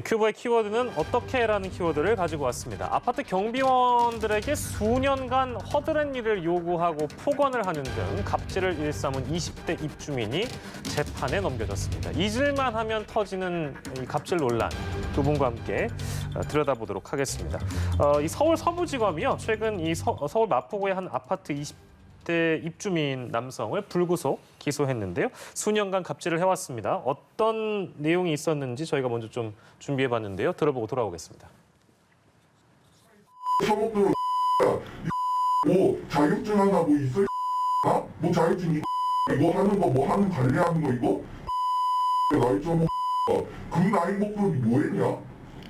큐브의 키워드는 어떻게라는 키워드를 가지고 왔습니다. 아파트 경비원들에게 수년간 허드렛 일을 요구하고 폭언을 하는 등 갑질을 일삼은 20대 입주민이 재판에 넘겨졌습니다. 잊을만 하면 터지는 이 갑질 논란 두 분과 함께 들여다보도록 하겠습니다. 이 서울 서부지검이요. 최근 이 서울 마포구의 한 아파트 20대 입주민 남성을 불구속 기소했는데요. 수년간 갑질을 해왔습니다. 어떤 내용이 있었는지 저희가 먼저 좀 준비해봤는데요. 들어보고 돌아오겠습니다. 처먹들어 뭐 자격증 하나 뭐 있어? 뭐 자격증 이거 하는 거 뭐 하는 관리하는 거 이거? 나이 처먹 금 나이 먹고 뭐 했냐?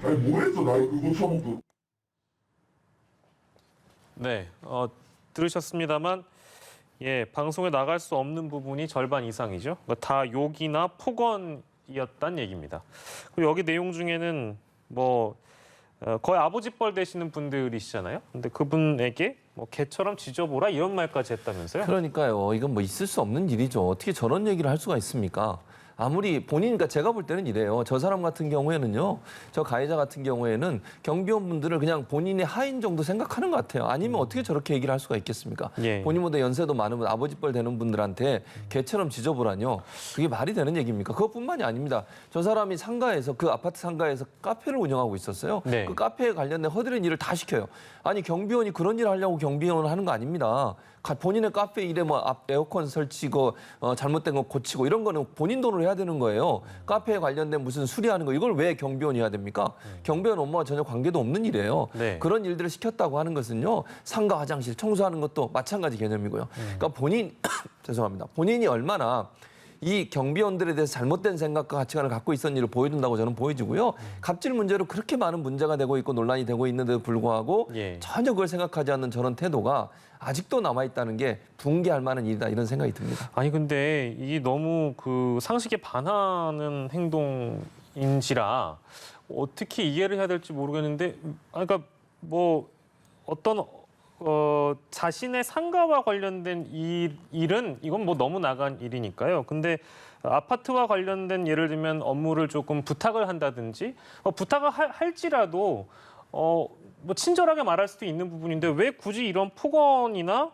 아니 뭐 했어 나이 그거 처먹고. 네, 들으셨습니다만 예, 방송에 나갈 수 없는 부분이 절반 이상이죠. 다 욕이나 폭언이었단 얘기입니다. 그리고 여기 내용 중에는 뭐 거의 아버지 뻘 되시는 분들이시잖아요. 근데 그분에게 뭐 개처럼 지져보라 이런 말까지 했다면서요? 그러니까요. 이건 뭐 있을 수 없는 일이죠. 어떻게 저런 얘기를 할 수가 있습니까? 아무리 본인, 그러니까 제가 볼 때는 이래요. 저 사람 같은 경우에는요, 저 가해자 같은 경우에는 경비원분들을 그냥 본인의 하인 정도 생각하는 것 같아요. 아니면 어떻게 저렇게 얘기를 할 수가 있겠습니까? 예. 본인보다 연세도 많으면 아버지뻘 되는 분들한테 개처럼 지져보라뇨. 그게 말이 되는 얘기입니까? 그것뿐만이 아닙니다. 저 사람이 상가에서, 그 아파트 상가에서 카페를 운영하고 있었어요. 네. 그 카페에 관련된 허드렛 일을 다 시켜요. 아니 경비원이 그런 일을 하려고 경비원을 하는 거 아닙니다. 본인의 카페 일에 뭐 에어컨 설치고 잘못된 거 고치고 이런 거는 본인 돈으로 해야 되는 거예요. 카페에 관련된 무슨 수리하는 거 이걸 왜 경비원이 해야 됩니까? 경비원 업무와 전혀 관계도 없는 일이에요. 네. 그런 일들을 시켰다고 하는 것은요. 상가 화장실 청소하는 것도 마찬가지 개념이고요. 그러니까 본인 죄송합니다. 본인이 얼마나 이 경비원들에 대해서 잘못된 생각과 가치관을 갖고 있었는지를 보여준다고 저는 보여지고요. 갑질 문제로 그렇게 많은 문제가 되고 있고 논란이 되고 있는데도 불구하고 예. 전혀 그걸 생각하지 않는 저런 태도가 아직도 남아있다는 게 붕괴할 만한 일이다 이런 생각이 듭니다. 아니 근데 이게 너무 그 상식에 반하는 행동인지라 어떻게 이해를 해야 될지 모르겠는데, 그러니까 뭐 어떤 자신의 상가와 관련된 일은 이건 뭐 너무 나간 일이니까요. 근데 아파트와 관련된 예를 들면 업무를 조금 부탁을 한다든지 부탁을 할지라도 뭐 친절하게 말할 수도 있는 부분인데 왜 굳이 이런 폭언이나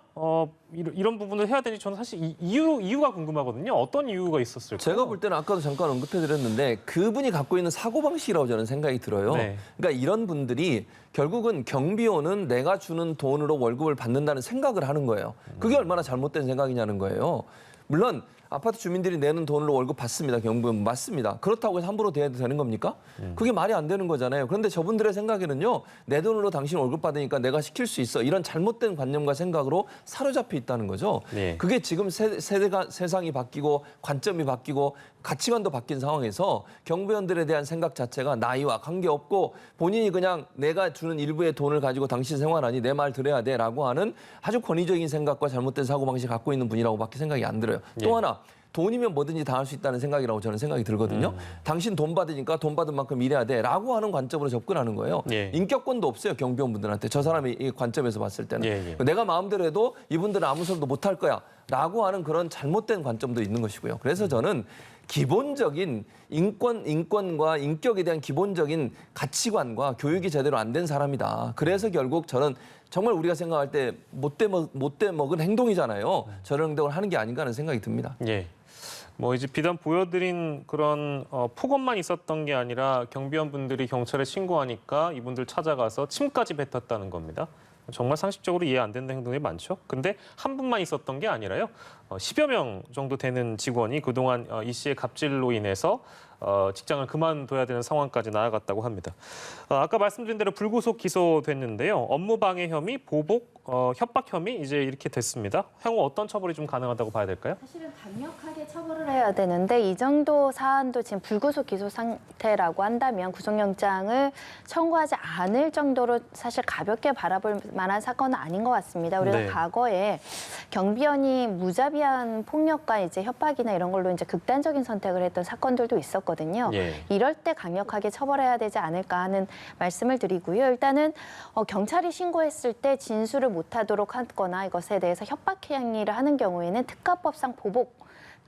이런 부분을 해야 되는지 저는 사실 이유가 궁금하거든요. 어떤 이유가 있었을까요? 제가 볼 때는 아까도 잠깐 언급해드렸는데 그분이 갖고 있는 사고방식이라고 저는 생각이 들어요. 네. 그러니까 이런 분들이 결국은 경비원은 내가 주는 돈으로 월급을 받는다는 생각을 하는 거예요. 그게 얼마나 잘못된 생각이냐는 거예요. 물론 아파트 주민들이 내는 돈으로 월급 받습니다. 경비원 맞습니다. 그렇다고 해서 함부로 대해도 되는 겁니까? 그게 말이 안 되는 거잖아요. 그런데 저분들의 생각에는요. 내 돈으로 당신 월급 받으니까 내가 시킬 수 있어. 이런 잘못된 관념과 생각으로 사로잡혀 있다는 거죠. 네. 그게 지금 세상이 바뀌고 관점이 바뀌고 가치관도 바뀐 상황에서 경비원들에 대한 생각 자체가 나이와 관계없고 본인이 그냥 내가 주는 일부의 돈을 가지고 당신 생활하니 내 말 들어야 돼라고 하는 아주 권위적인 생각과 잘못된 사고방식 갖고 있는 분이라고밖에 생각이 안 들어요. 예. 또 하나. 돈이면 뭐든지 다 할 수 있다는 생각이라고 저는 생각이 들거든요. 당신 돈 받으니까 돈 받은 만큼 일해야 돼라고 하는 관점으로 접근하는 거예요. 예. 인격권도 없어요. 경비원분들한테. 저 사람이 이 관점에서 봤을 때는. 예. 내가 마음대로 해도 이분들은 아무 소리도 못 할 거야 라고 하는 그런 잘못된 관점도 있는 것이고요. 그래서 저는 기본적인 인권과 인격에 대한 기본적인 가치관과 교육이 제대로 안 된 사람이다. 그래서 결국 저는 정말 우리가 생각할 때 못돼 먹은 행동이잖아요. 저런 행동을 하는 게 아닌가 하는 생각이 듭니다. 예. 뭐 이제 비단 보여드린 그런 폭언만 있었던 게 아니라 경비원분들이 경찰에 신고하니까 이분들 찾아가서 침까지 뱉었다는 겁니다. 정말 상식적으로 이해 안 되는 행동이 많죠. 근데 한 분만 있었던 게 아니라요. 10여 명 정도 되는 직원이 그동안 이 씨의 갑질로 인해서 직장을 그만둬야 되는 상황까지 나아갔다고 합니다. 아까 말씀드린 대로 불구속 기소됐는데요. 업무방해 혐의, 보복, 협박 혐의 이제 이렇게 됐습니다. 향후 어떤 처벌이 좀 가능하다고 봐야 될까요? 사실은 강력하게 처벌을 해야 되는데 이 정도 사안도 지금 불구속 기소 상태라고 한다면 구속영장을 청구하지 않을 정도로 사실 가볍게 바라볼 만한 사건은 아닌 것 같습니다. 우리가 네. 과거에 경비원이 무자비한 폭력과 이제 협박이나 이런 걸로 이제 극단적인 선택을 했던 사건들도 있었거든요. 예. 이럴 때 강력하게 처벌해야 되지 않을까 하는 말씀을 드리고요. 일단은 경찰이 신고했을 때 진술을 못하도록 하거나 이것에 대해서 협박 행위를 하는 경우에는 특가법상 보복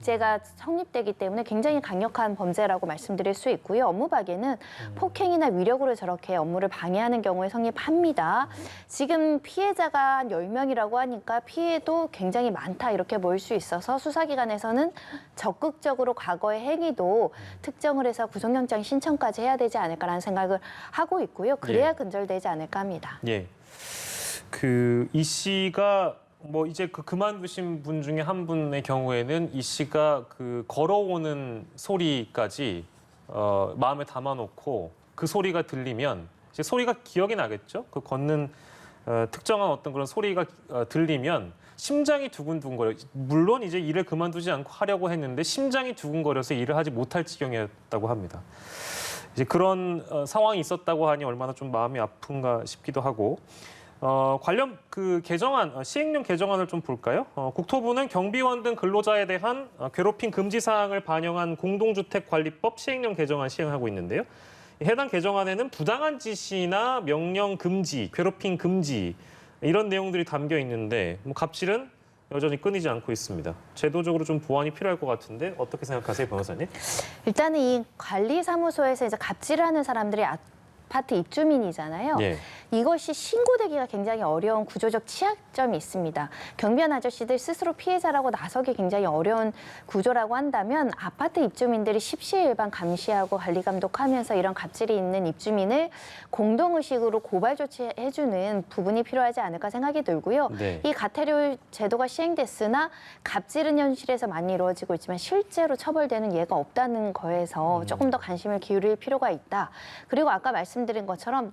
죄가 성립되기 때문에 굉장히 강력한 범죄라고 말씀드릴 수 있고요. 업무방해는 폭행이나 위력으로 저렇게 업무를 방해하는 경우에 성립합니다. 지금 피해자가 한 10명이라고 하니까 피해도 굉장히 많다 이렇게 보일 수 있어서 수사기관에서는 적극적으로 과거의 행위도 특정을 해서 구속영장 신청까지 해야 되지 않을까라는 생각을 하고 있고요. 그래야 근절되지 않을까 합니다. 예. 이 씨가 뭐 이제 그만두신 분 중에 한 분의 경우에는 이 씨가 걸어오는 소리까지 마음에 담아놓고 그 소리가 들리면 이제 소리가 기억이 나겠죠. 그 걷는 특정한 어떤 그런 소리가 들리면 심장이 두근두근거려. 물론 이제 일을 그만두지 않고 하려고 했는데 심장이 두근거려서 일을 하지 못할 지경이었다고 합니다. 이제 그런 상황이 있었다고 하니 얼마나 좀 마음이 아픈가 싶기도 하고. 관련 개정안, 시행령 개정안을 좀 볼까요? 국토부는 경비원 등 근로자에 대한 괴롭힘 금지 사항을 반영한 공동주택관리법 시행령 개정안 시행하고 있는데요. 해당 개정안에는 부당한 지시나 명령 금지, 괴롭힘 금지 이런 내용들이 담겨 있는데 갑질은 여전히 끊이지 않고 있습니다. 제도적으로 좀 보완이 필요할 것 같은데 어떻게 생각하세요, 변호사님? 일단은 이 관리사무소에서 이제 갑질을 하는 사람들이 아파트 입주민이잖아요. 예. 이것이 신고되기가 굉장히 어려운 구조적 취약점이 있습니다. 경비원 아저씨들 스스로 피해자라고 나서기 굉장히 어려운 구조라고 한다면 아파트 입주민들이 십시일반 감시하고 관리 감독하면서 이런 갑질이 있는 입주민을 공동의식으로 고발 조치해주는 부분이 필요하지 않을까 생각이 들고요. 네. 이 가태료 제도가 시행됐으나 갑질은 현실에서 많이 이루어지고 있지만 실제로 처벌되는 예가 없다는 거에서 조금 더 관심을 기울일 필요가 있다. 그리고 아까 말씀드린 것처럼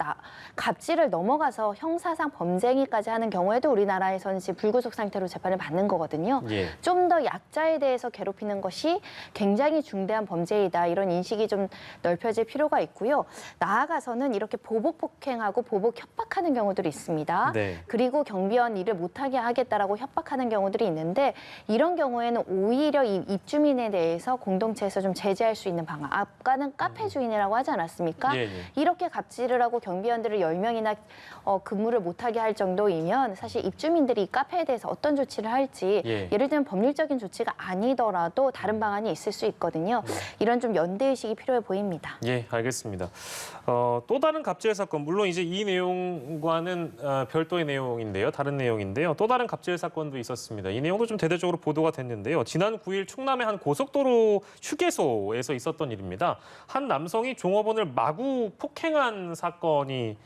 갑질을 넘어가서 형사상 범죄 행위까지 하는 경우에도 우리나라에서는 지금 불구속 상태로 재판을 받는 거거든요. 예. 좀 더 약자에 대해서 괴롭히는 것이 굉장히 중대한 범죄이다. 이런 인식이 좀 넓혀질 필요가 있고요. 나아가서는 이렇게 보복 폭행하고 보복 협박하는 경우들이 있습니다. 네. 그리고 경비원 일을 못하게 하겠다라고 협박하는 경우들이 있는데 이런 경우에는 오히려 이 입주민에 대해서 공동체에서 좀 제재할 수 있는 방안. 아까는 카페 주인이라고 하지 않았습니까? 예, 예. 이렇게 갑질을 하고 경비원들을 10명이나 근무를 못하게 할 정도이면 사실 입주민들이 이 카페에 대해서 어떤 조치를 할지 예. 예를 들면 법률적인 조치가 아니더라도 다른 방안이 있을 수 있거든요. 이런 좀 연대의식이 필요해 보입니다. 예, 알겠습니다. 또 다른 갑질 사건, 물론 이제 이 내용과는 별도의 내용인데요. 다른 내용인데요. 또 다른 갑질 사건도 있었습니다. 이 내용도 좀 대대적으로 보도가 됐는데요. 지난 9일 충남의 한 고속도로 휴게소에서 있었던 일입니다. 한 남성이 종업원을 마구 폭행한 사건이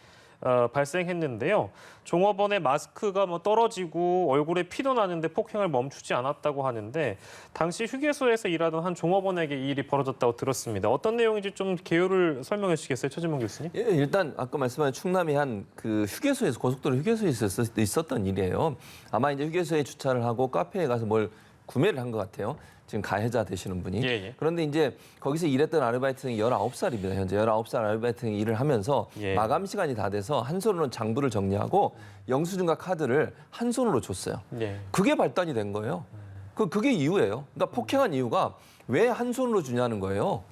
발생했는데요. 종업원의 마스크가 떨어지고 얼굴에 피도 나는데 폭행을 멈추지 않았다고 하는데 당시 휴게소에서 일하던 한 종업원에게 이 일이 벌어졌다고 들었습니다. 어떤 내용인지 좀 개요를 설명해 주시겠어요, 최진봉 교수님? 예, 일단 아까 말씀하신 충남이 한 휴게소에서 고속도로 휴게소에서 있었던 일이에요. 아마 이제 휴게소에 주차를 하고 카페에 가서 뭘 구매를 한 것 같아요. 지금 가해자 되시는 분이. 예, 예. 그런데 이제 거기서 일했던 아르바이트생이 19살입니다. 현재 19살 아르바이트생이 일을 하면서 예. 마감 시간이 다 돼서 한 손으로는 장부를 정리하고 영수증과 카드를 한 손으로 줬어요. 예. 그게 발단이 된 거예요. 그게 이유예요. 그러니까 폭행한 이유가 왜 한 손으로 주냐는 거예요.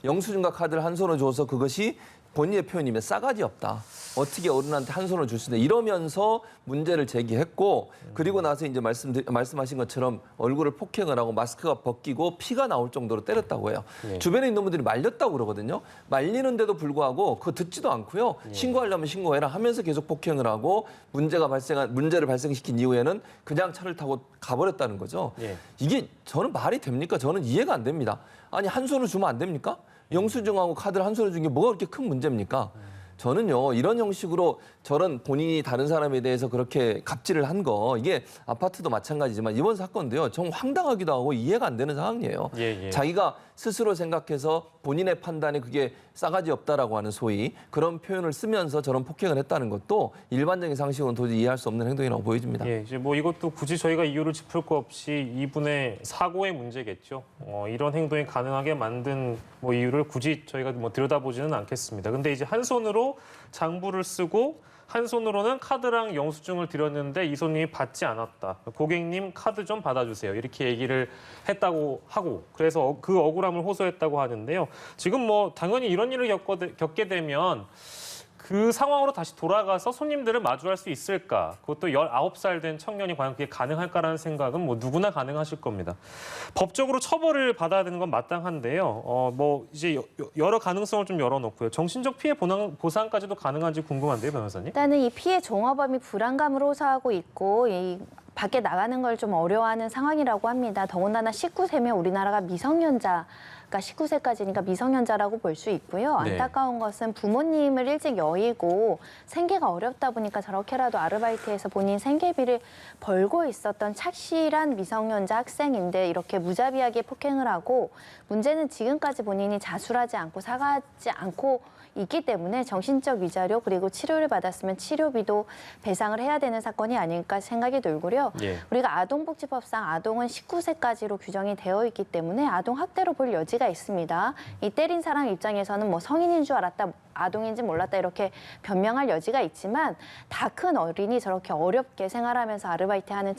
영수증과 카드를 한 손으로 줘서 그것이 본인의 표현이면 싸가지 없다. 어떻게 어른한테 한 손을 줄 수 있냐. 이러면서 문제를 제기했고 그리고 나서 이제 말씀하신 것처럼 얼굴을 폭행을 하고 마스크가 벗기고 피가 나올 정도로 때렸다고 해요. 예. 주변에 있는 분들이 말렸다고 그러거든요. 말리는데도 불구하고 그거 듣지도 않고요. 신고하려면 신고해라 하면서 계속 폭행을 하고 문제를 발생시킨 이후에는 그냥 차를 타고 가버렸다는 거죠. 예. 이게 저는 말이 됩니까? 저는 이해가 안 됩니다. 아니 한 손을 주면 안 됩니까? 영수증하고 카드를 한 손에 준 게 뭐가 그렇게 큰 문제입니까? 저는요 이런 형식으로 저런 본인이 다른 사람에 대해서 그렇게 갑질을 한 거 이게 아파트도 마찬가지지만 이번 사건도요 정 황당하기도 하고 이해가 안 되는 상황이에요. 예, 예. 자기가 스스로 생각해서 본인의 판단에 그게 싸가지 없다라고 하는 소위 그런 표현을 쓰면서 저런 폭행을 했다는 것도 일반적인 상식으로는 도저히 이해할 수 없는 행동이라고 보여집니다. 예, 이제 이것도 굳이 저희가 이유를 짚을 거 없이 이분의 사고의 문제겠죠. 이런 행동이 가능하게 만든 이유를 굳이 저희가 들여다보지는 않겠습니다. 근데 이제 한 손으로 장부를 쓰고 한 손으로는 카드랑 영수증을 드렸는데 이 손님이 받지 않았다. 고객님 카드 좀 받아주세요. 이렇게 얘기를 했다고 하고 그래서 그 억울함을 호소했다고 하는데요. 지금 당연히 이런 일을 겪게 되면 그 상황으로 다시 돌아가서 손님들을 마주할 수 있을까? 그것도 19살 된 청년이 과연 그게 가능할까라는 생각은 뭐 누구나 가능하실 겁니다. 법적으로 처벌을 받아야 되는 건 마땅한데요. 뭐 이제 여러 가능성을 좀 열어놓고요. 정신적 피해 보상까지도 가능한지 궁금한데요, 변호사님? 일단은 이 피해 종업원이 불안감을 호소하고 있고 이 밖에 나가는 걸 좀 어려워하는 상황이라고 합니다. 더군다나 19세면 우리나라가 미성년자가 19세까지니까 미성년자라고 볼 수 있고요. 네. 안타까운 것은 부모님을 일찍 여의고 생계가 어렵다 보니까 저렇게라도 아르바이트해서 본인 생계비를 벌고 있었던 착실한 미성년자 학생인데 이렇게 무자비하게 폭행을 하고 문제는 지금까지 본인이 자수하지 않고 사과하지 않고 있기 때문에 정신적 위자료 그리고 치료를 받았으면 치료비도 배상을 해야 되는 사건이 아닐까 생각이 들고요. 예. 우리가 아동복지법상 아동은 19세까지로 규정이 되어 있기 때문에 아동 학대로 볼 여지가 있습니다. 이 때린 사람 입장에서는 뭐 성인인 줄 알았다, 아동인지 몰랐다 이렇게 변명할 여지가 있지만 다 큰 어린이 저렇게 어렵게 생활하면서 아르바이트하는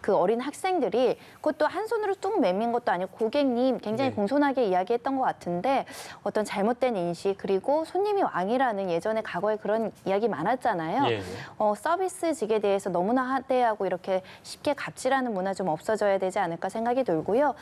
그 어린 학생들이 그것도 한 손으로 뚝 매민 것도 아니고 고객님 굉장히 네. 공손하게 이야기했던 것 같은데 어떤 잘못된 인식 그리고 손님이 왕이라는 예전에 과거에 그런 이야기 많았잖아요. 예. 서비스직에 대해서 너무나 하대하고 이렇게 쉽게 갑질하는 문화 좀 없어져야 되지 않을까 생각이 들고요.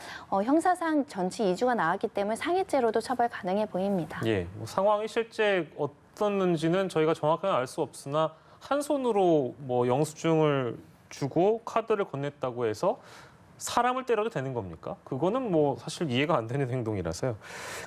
형사상 전치 2주가 나왔기 때문에 상해죄로도 처벌 가능해 보입니다. 예. 뭐 상황이 실제 어떻는지는 저희가 정확하게 알 수 없으나 한 손으로 뭐 영수증을 주고 카드를 건넸다고 해서 사람을 때려도 되는 겁니까? 그거는 뭐 사실 이해가 안 되는 행동이라서요.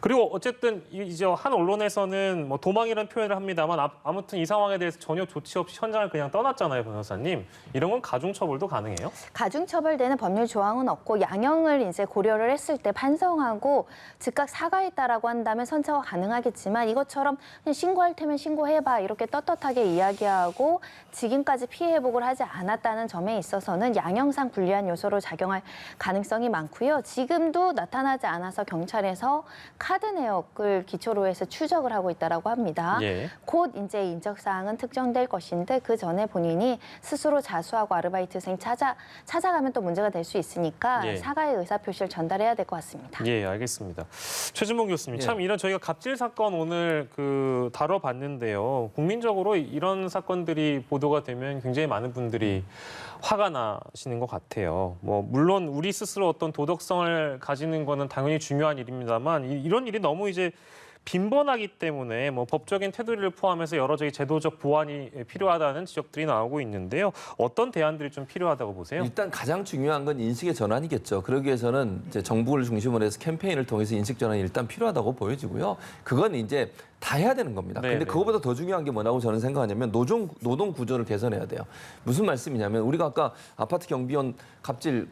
그리고 어쨌든 이제 한 언론에서는 뭐 도망이라는 표현을 합니다만 아무튼 이 상황에 대해서 전혀 조치 없이 현장을 그냥 떠났잖아요, 변호사님. 이런 건 가중처벌도 가능해요? 가중처벌되는 법률 조항은 없고 양형을 이제 고려를 했을 때 판성하고 즉각 사과했다라고 한다면 선처가 가능하겠지만 이것처럼 그냥 신고할 테면 신고해봐 이렇게 떳떳하게 이야기하고 지금까지 피해 회복을 하지 않았다는 점에 있어서는 양형상 불리한 요소로 작용할 가능성이 많고요. 지금도 나타나지 않아서 경찰에서 카드 내역을 기초로 해서 추적을 하고 있다라고 합니다. 예. 곧 이제 인적 사항은 특정될 것인데 그 전에 본인이 스스로 자수하고 아르바이트생 찾아가면 또 문제가 될 수 있으니까 예. 사과의 의사 표시를 전달해야 될 것 같습니다. 예, 알겠습니다. 최진봉 교수님, 예. 참 이런 저희가 갑질 사건 오늘 다뤄봤는데요. 국민적으로 이런 사건들이 보도가 되면 굉장히 많은 분들이 화가 나시는 것 같아요. 뭐 물론 우리 스스로 어떤 도덕성을 가지는 거는 당연히 중요한 일입니다만 이런 일이 너무 이제 빈번하기 때문에 뭐 법적인 테두리를 포함해서 여러 가지 제도적 보완이 필요하다는 지적들이 나오고 있는데요. 어떤 대안들이 좀 필요하다고 보세요? 일단 가장 중요한 건 인식의 전환이겠죠. 그러기 위해서는 이제 정부를 중심으로 해서 캠페인을 통해서 인식 전환이 일단 필요하다고 보여지고요. 그건 이제 다 해야 되는 겁니다. 네, 근데 네. 그거보다 더 중요한 게 뭐라고 저는 생각하냐면 노동 구조를 개선해야 돼요. 무슨 말씀이냐면 우리가 아까 아파트 경비원 갑질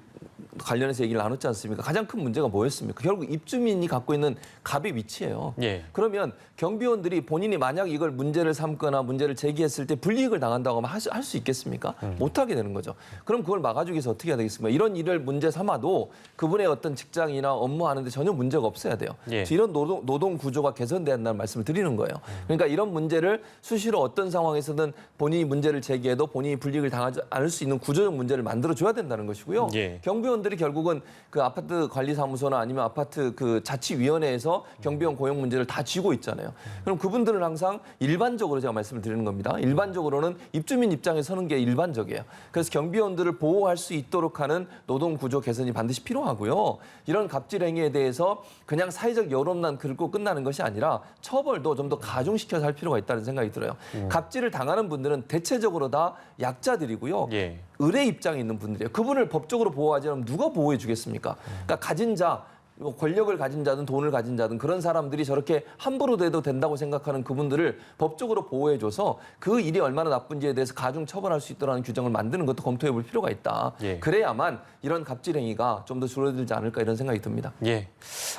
관련해서 얘기를 나눴지 않습니까? 가장 큰 문제가 뭐였습니까? 결국 입주민이 갖고 있는 갑의 위치예요. 예. 그러면 경비원들이 본인이 만약 이걸 문제를 삼거나 문제를 제기했을 때 불이익을 당한다고 하면 할 수 있겠습니까? 못하게 되는 거죠. 그럼 그걸 막아주기 위해서 어떻게 해야 되겠습니까? 이런 일을 문제 삼아도 그분의 어떤 직장이나 업무하는데 전혀 문제가 없어야 돼요. 예. 그래서 이런 노동 구조가 개선돼야 한다는 말씀을 드리는 거예요. 그러니까 이런 문제를 수시로 어떤 상황에서든 본인이 문제를 제기해도 본인이 불이익을 당하지 않을 수 있는 구조적 문제를 만들어줘야 된다는 것이고요. 예. 경비원들이 결국은 그 아파트 관리사무소나 아니면 아파트 그 자치위원회에서 경비원 고용 문제를 다 쥐고 있잖아요. 그럼 그분들은 항상 일반적으로 제가 말씀을 드리는 겁니다. 일반적으로는 입주민 입장에 서는 게 일반적이에요. 그래서 경비원들을 보호할 수 있도록 하는 노동 구조 개선이 반드시 필요하고요. 이런 갑질 행위에 대해서 그냥 사회적 여론만 긁고 끝나는 것이 아니라 처벌도 좀 더 가중시켜서 할 필요가 있다는 생각이 들어요. 갑질을 당하는 분들은 대체적으로 다 약자들이고요. 예. 을의 입장에 있는 분들이에요. 그분을 법적으로 보호하지 않으면 누가 보호해 주겠습니까? 그러니까 가진 자, 뭐 권력을 가진 자든 돈을 가진 자든 그런 사람들이 저렇게 함부로 돼도 된다고 생각하는 그분들을 법적으로 보호해줘서 그 일이 얼마나 나쁜지에 대해서 가중 처벌할 수 있도록 하는 규정을 만드는 것도 검토해 볼 필요가 있다. 예. 그래야만 이런 갑질 행위가 좀 더 줄어들지 않을까 이런 생각이 듭니다. 예,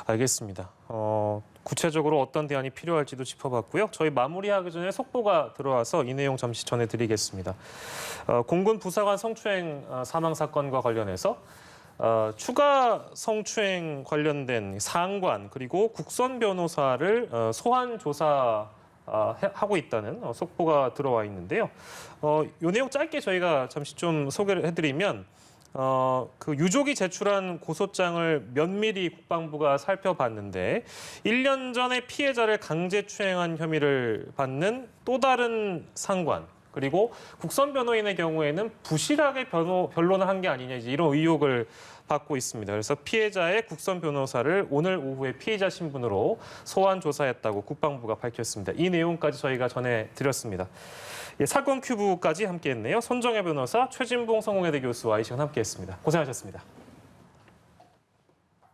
알겠습니다. 구체적으로 어떤 대안이 필요할지도 짚어봤고요. 저희 마무리하기 전에 속보가 들어와서 이 내용 잠시 전해드리겠습니다. 공군 부사관 성추행 사망 사건과 관련해서 추가 성추행 관련된 상관 그리고 국선 변호사를 소환 조사 하고 있다는 속보가 들어와 있는데요. 이 내용 짧게 저희가 잠시 좀 소개를 해드리면 그 유족이 제출한 고소장을 면밀히 국방부가 살펴봤는데 1년 전에 피해자를 강제추행한 혐의를 받는 또 다른 상관 그리고 국선 변호인의 경우에는 부실하게 변론을 한 게 아니냐 이런 의혹을 받고 있습니다. 그래서 피해자의 국선 변호사를 오늘 오후에 피의자 신분으로 소환 조사했다고 국방부가 밝혔습니다. 이 내용까지 저희가 전해드렸습니다. 예, 사건 큐브까지 함께했네요. 손정혜 변호사, 최진봉 성공회대 교수와 이 시간 함께했습니다. 고생하셨습니다.